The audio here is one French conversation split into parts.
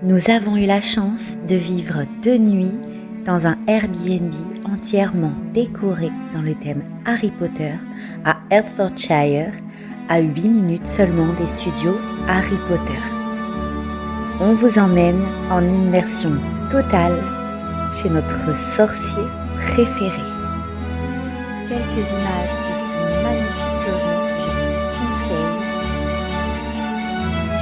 Nous avons eu la chance de vivre 2 nuits dans un Airbnb entièrement décoré dans le thème Harry Potter à Hertfordshire, à 8 minutes seulement des studios Harry Potter. On vous emmène en immersion totale chez notre sorcier préféré. Quelques images de ce magnifique logement que je vous conseille.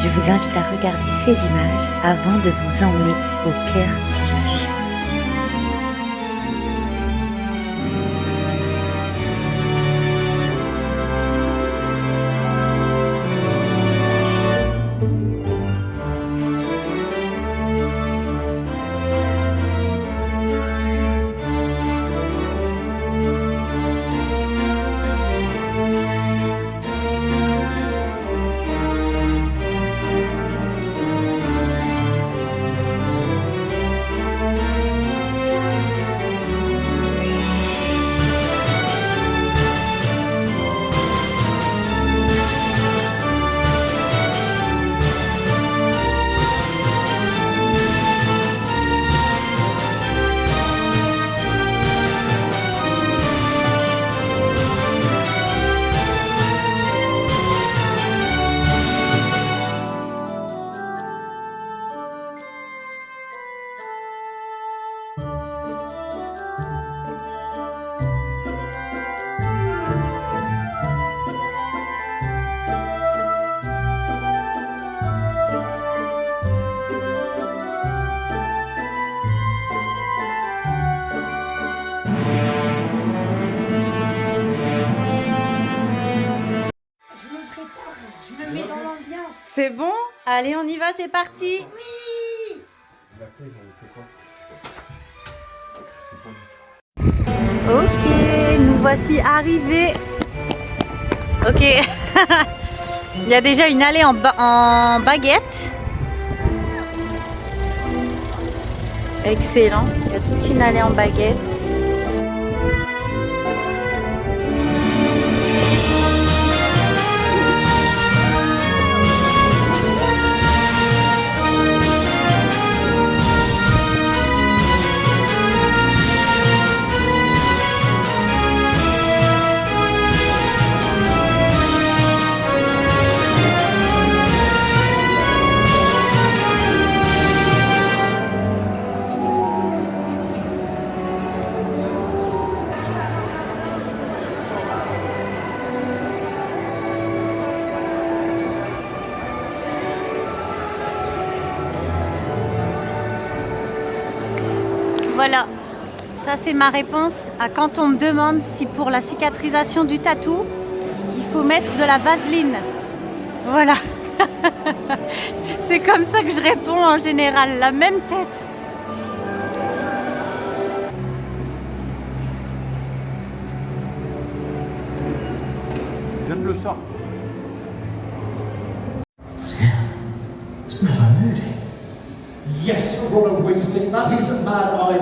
Je vous invite à regarder ces images avant de vous emmener au cœur du sujet. Je me mets dans l'ambiance. C'est bon? Allez, on y va, c'est parti. Oui. Ok, nous voici arrivés. Ok. Il y a déjà une allée en baguette. Excellent. Il y a toute une allée en baguette. Voilà, ça c'est ma réponse à quand on me demande si pour la cicatrisation du tatou, il faut mettre de la vaseline. Voilà. C'est comme ça que je réponds en général, la même tête. Je viens de le sortir. It's Mad Eye Moody. Yes, Ronald Weasley, that is Mad Eye.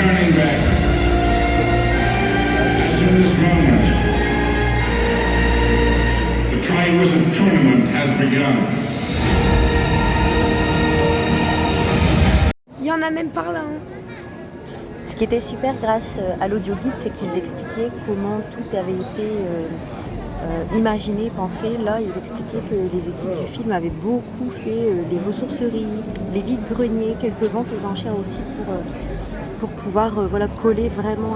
turning back. As in this moment, the Triwizard Tournament has begun. Il y en a même par là. Hein. Ce qui était super grâce à l'audio guide, c'est qu'ils expliquaient comment tout avait été imaginé, pensé. Là, ils expliquaient que les équipes du film avaient beaucoup fait les ressourceries, les vides-greniers, quelques ventes aux enchères aussi pour pouvoir voilà, coller vraiment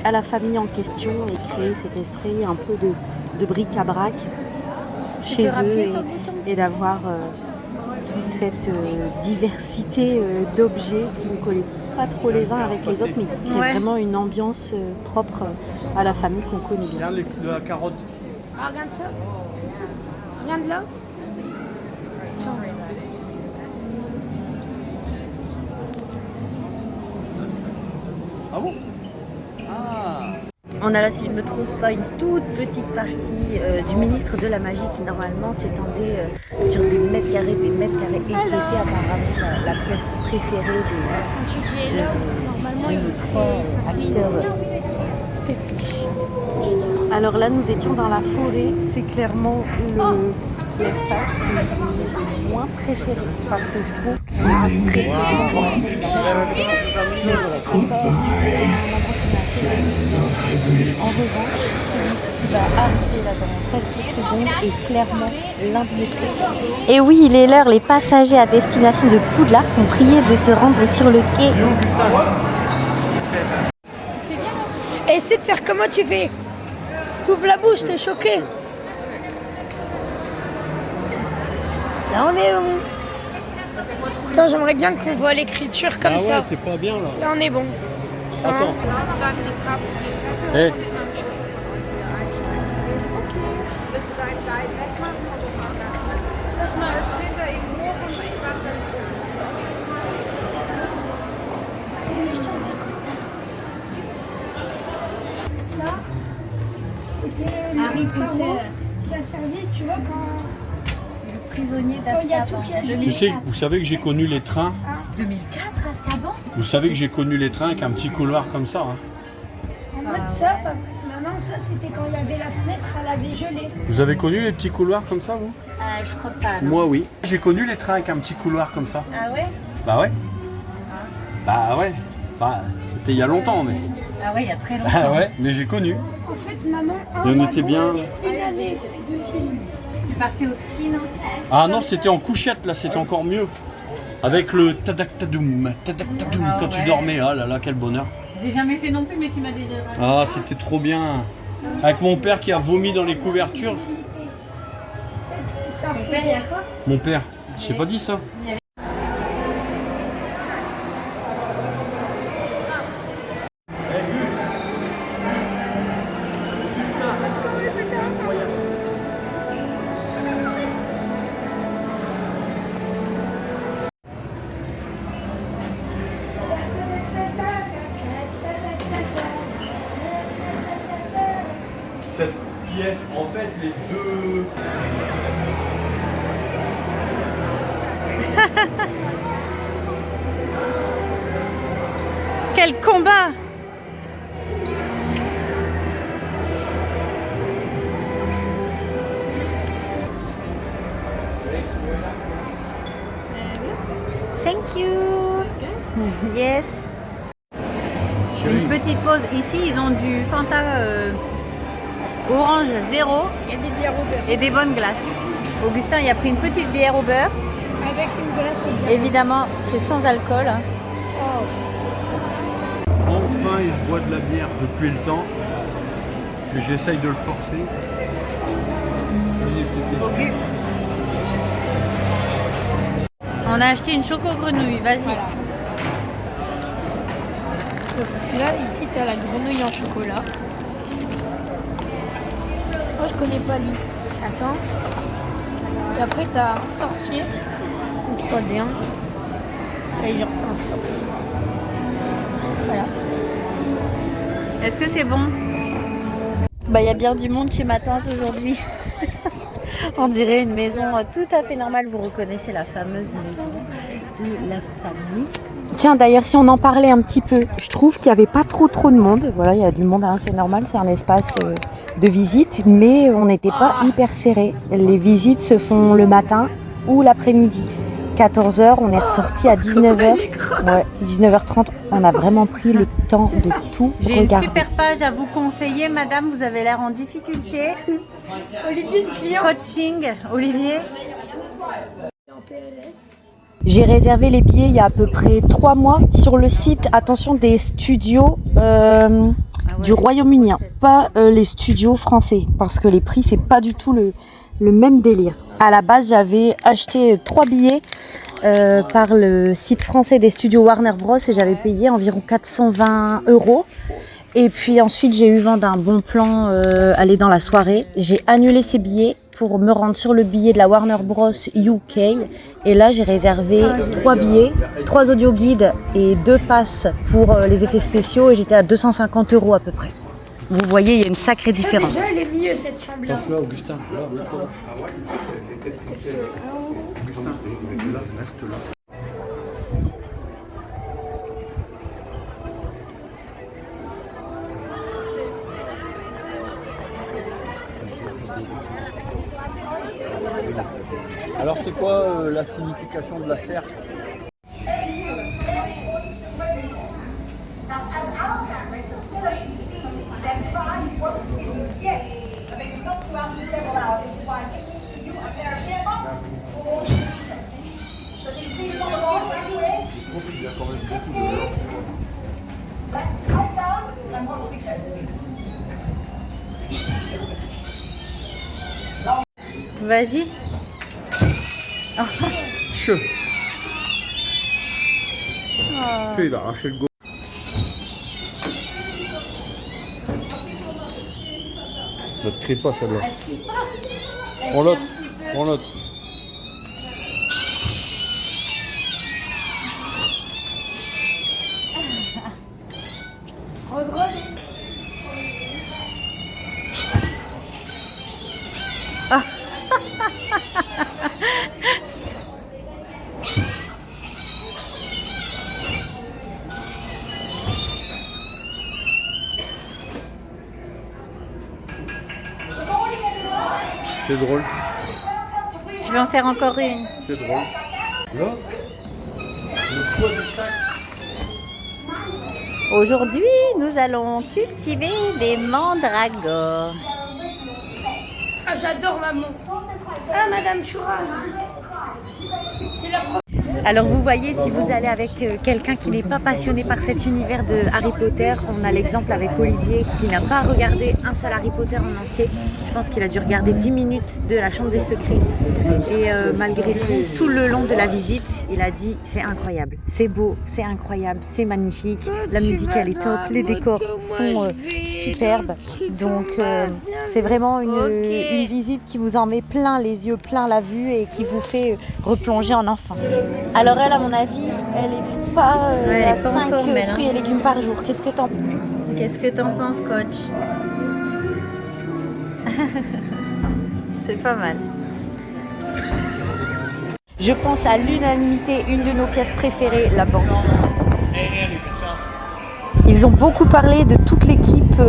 à la famille en question et créer cet esprit un peu de bric-à-brac chez eux et d'avoir toute cette diversité d'objets qui ne collaient pas trop les uns avec les autres, mais qui créent vraiment une ambiance propre à la famille qu'on connaît bien. Regarde la carotte. Ah, regarde ça. Regarde là. Ah bon? Ah. On a là, si je ne me trompe pas, une toute petite partie du ministre de la Magie qui normalement s'étendait sur des mètres carrés et qui était apparemment la pièce préférée de nos trois acteurs fétiches. Alors là, nous étions dans la forêt. C'est clairement l'espace que j'ai le moins préféré parce que je trouve qu'il est très En revanche, celui qui va arriver là dans quelques secondes est clairement l'un de mes préférés. Et oui, il est l'heure, les passagers à destination de Poudlard sont priés de se rendre sur le quai. Essaie de faire comment tu fais. T'ouvres la bouche, t'es choqué. Là on est bon. Attends, j'aimerais bien qu'on voit l'écriture comme ça. Ah ouais, t'es pas bien là. Là on est bon. Attends. Hey. Ça, c'était Harry Potter qui a servi, tu vois, quand Prisonnier il y a tout d'Azkaban. qui a joué. Tu sais, vous savez que j'ai connu les trains. 2004, Azkaban. Vous savez que j'ai connu les trains avec un petit couloir comme ça. Hein. En mode ça, maman, ça c'était quand il y avait la fenêtre, elle avait gelé. Vous avez connu les petits couloirs comme ça, vous? Je crois pas. Non. Moi, oui. J'ai connu les trains avec un petit couloir comme ça. Ah ouais? Bah ouais. Bah ouais. Bah, c'était il y a longtemps, mais. Ah ouais, il y a très longtemps. Ah ouais, mais j'ai connu. En fait, maman, Et on était bien. c'est une année de film. Tu partais au ski, non? Ah non, c'était en couchette, là, c'était encore mieux. Avec le tadak-tadoum, quand tu dormais. Ah là là, quel bonheur. J'ai jamais fait non plus, mais tu m'as déjà... Ah, c'était trop bien. Avec mon père qui a vomi dans les couvertures. Ça Mon père, il y a quoi? Mon père, j'ai pas dit ça. Cette pièce, en fait, les deux... Quel combat! Thank you. Yes. Une petite pause ici, ils ont du Fanta orange 0 Il y a des bières au beurre. et des bonnes glaces. Augustin, il a pris une petite bière au beurre. Avec une glace au beurre. Évidemment, c'est sans alcool. Hein. Oh. Enfin, il boit de la bière depuis le temps que j'essaye de le forcer. Ça y est, c'est fait. Augu. On a acheté une choco-grenouille, vas-y. Là, ici, tu as la grenouille en chocolat. Moi, je connais pas lui. Attends. Et après, tu as un sorcier. En 3D1. Allez, genre, t'as un sorcier. Voilà. Est-ce que c'est bon? Bah, il y a bien du monde chez ma tante aujourd'hui. On dirait une maison tout à fait normale. Vous reconnaissez la fameuse maison de la famille. Tiens, d'ailleurs, si on en parlait un petit peu, je trouve qu'il n'y avait pas trop de monde. Voilà, il y a du monde, hein, c'est normal, c'est un espace de visite, mais on n'était pas hyper serré. Les visites se font le matin ou l'après-midi. 14h, on est ressorti à 19h. Ouais, 19h30, on a vraiment pris le temps de tout J'ai regarder. une super page à vous conseiller, madame, vous avez l'air en difficulté. Olivier, une cliente. Coaching, Olivier. En PLS. J'ai réservé les billets il y a à peu près 3 mois sur le site, attention, des studios du Royaume-Uni, hein, pas les studios français, parce que les prix, c'est pas du tout le même délire. À la base, j'avais acheté 3 billets par le site français des studios Warner Bros et j'avais payé environ 420 €. Et puis ensuite, j'ai eu vent d'un bon plan aller dans la soirée. J'ai annulé ces billets pour me rendre sur le billet de la Warner Bros UK. Et là, j'ai réservé 3 billets, 3 audio guides et 2 passes pour les effets spéciaux. Et j'étais à 250 € à peu près. Vous voyez, il y a une sacrée différence. Déjà, elle est mieux cette chambre-là. Passe-là, Augustin. Là, mets-toi là. Augustin, là, reste là. Alors c'est quoi la signification de la serre? Vas-y. Il a arraché le go. Ne te crie pas celle-là. Prends l'autre. Prends l'autre. Trop drôle. C'est drôle. Je vais en faire encore une. C'est drôle. Là, le poids du sac. Aujourd'hui, nous allons cultiver des mandragores. Ah, j'adore maman. Ah, Madame Choura. C'est la première. Alors vous voyez, si vous allez avec quelqu'un qui n'est pas passionné par cet univers de Harry Potter, on a l'exemple avec Olivier qui n'a pas regardé un seul Harry Potter en entier. Je pense qu'il a dû regarder 10 minutes de la Chambre des Secrets. Et malgré tout le long de la visite, il a dit c'est incroyable, c'est beau, c'est incroyable, c'est magnifique. La musique elle est top, les décors sont superbes. Donc c'est vraiment une visite qui vous en met plein les yeux, plein la vue et qui vous fait replonger en enfance. Alors elle, à mon avis, elle est pas Ouais, à elle est pas en 5 forme, elle, hein. fruits et légumes par jour. Qu'est-ce que t'en... Qu'est-ce que t'en penses, coach? C'est pas mal. Je pense à l'unanimité, une de nos pièces préférées, la banque. Ils ont beaucoup parlé de toute l'équipe,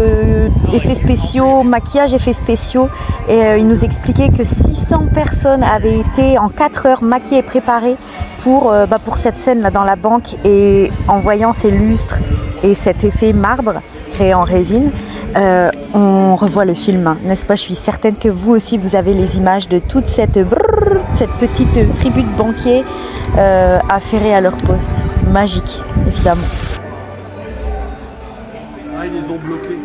effets spéciaux, maquillage, effets spéciaux. Et ils nous expliquaient que 600 personnes avaient été en 4 heures maquillées et préparées pour cette scène-là dans la banque. Et en voyant ces lustres et cet effet marbre créé en résine, on revoit le film, hein, n'est-ce pas? Je suis certaine que vous aussi, vous avez les images de toute cette petite tribu de banquiers affairés à leur poste. Magique, évidemment. Ah, ils les ont bloqués.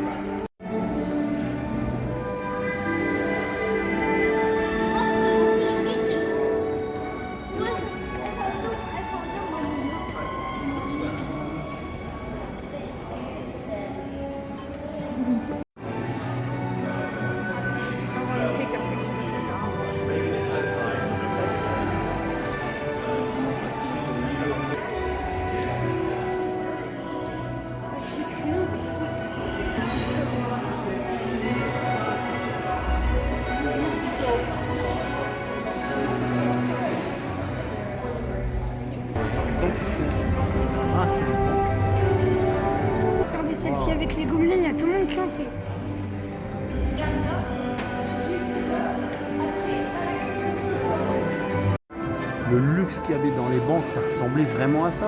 bien fait. Le luxe qu'il y avait dans les banques, ça ressemblait vraiment à ça.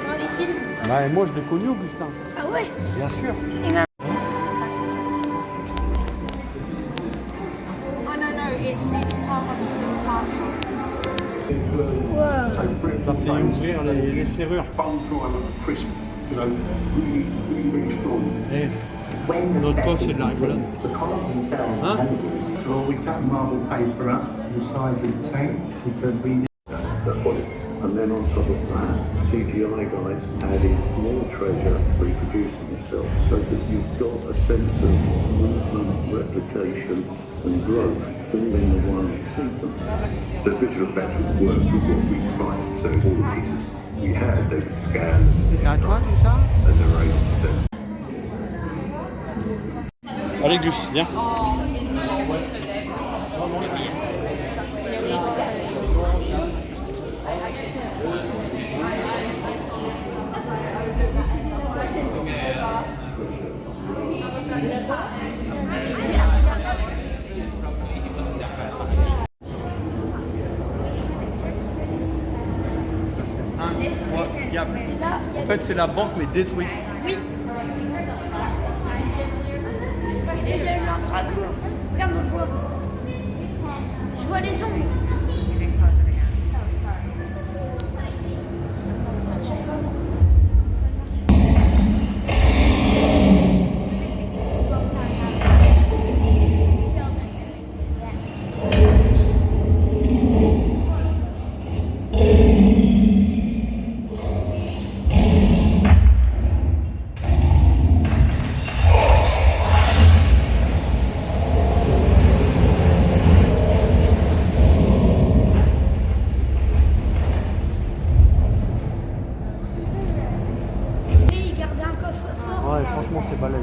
Dans les films. Bah, moi, je l'ai connu, Augustin. Ah ouais. Bien sûr. Ça fait ouvrir les serrures. Et notre poste, c'est de la rigolade. Hein? Well, we cut marble pays for us, the size of the tank, because we need And then on top of that, CGI guys added more treasure reproducing itself so that you've got a sense of movement, replication and growth all in the one sequence. The visual effects would work with what we tried. So all the pieces we had, they would scan C'est à toi tout ça? and they're able to Allez Gus, viens. Incroyable. En fait, c'est la banque mais détruite. Oui. Parce qu'il y a eu un gravure. Regarde, on le voit. Je vois les ombres. Ouais, franchement, c'est balèze.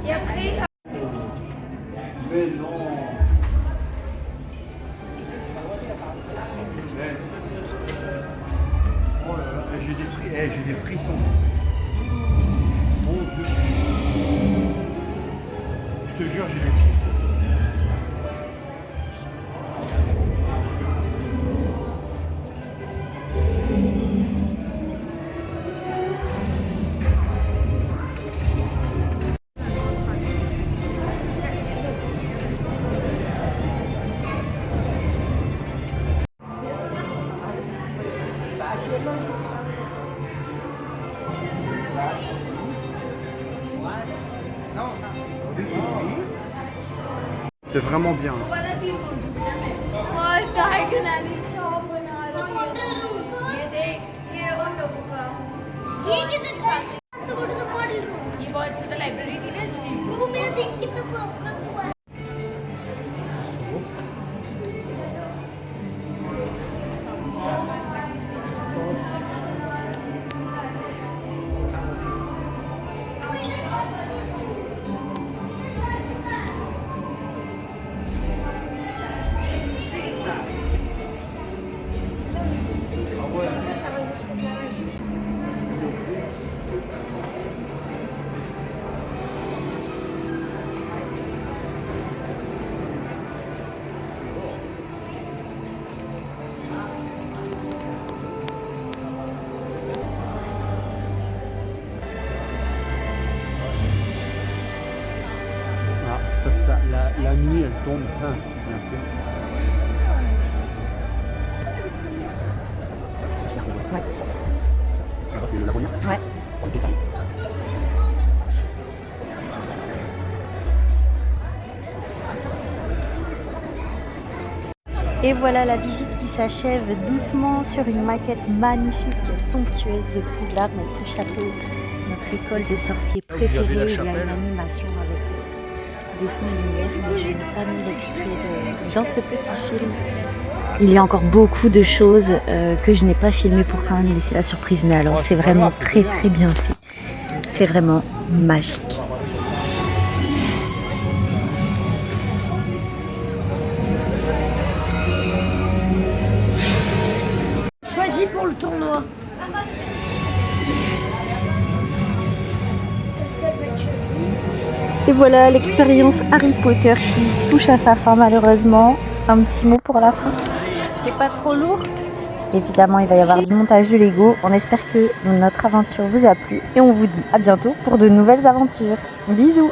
Et après, Mais non. Oh là là, j'ai des frissons. Mon Dieu. Je te jure, j'ai des frissons. C'est vraiment bien. La nuit, elle tombe. Ah, bien fait. C'est la cercle. Ouais. Là-bas, c'est la volière. Ouais. Pour le détail. Et voilà la visite qui s'achève doucement sur une maquette magnifique, somptueuse de Poudlard, notre château, notre école de sorciers préférée. Il y a une animation avec des sons et lumières, mais je n'ai pas mis l'extrait dans ce petit film. Il y a encore beaucoup de choses que je n'ai pas filmées pour quand même laisser la surprise, mais alors c'est vraiment très très bien fait. C'est vraiment magique. choisi pour le tournoi. Et voilà l'expérience Harry Potter qui touche à sa fin malheureusement. Un petit mot pour la fin. C'est pas trop lourd? Évidemment, il va y avoir du montage de Lego. On espère que notre aventure vous a plu et on vous dit à bientôt pour de nouvelles aventures. Bisous!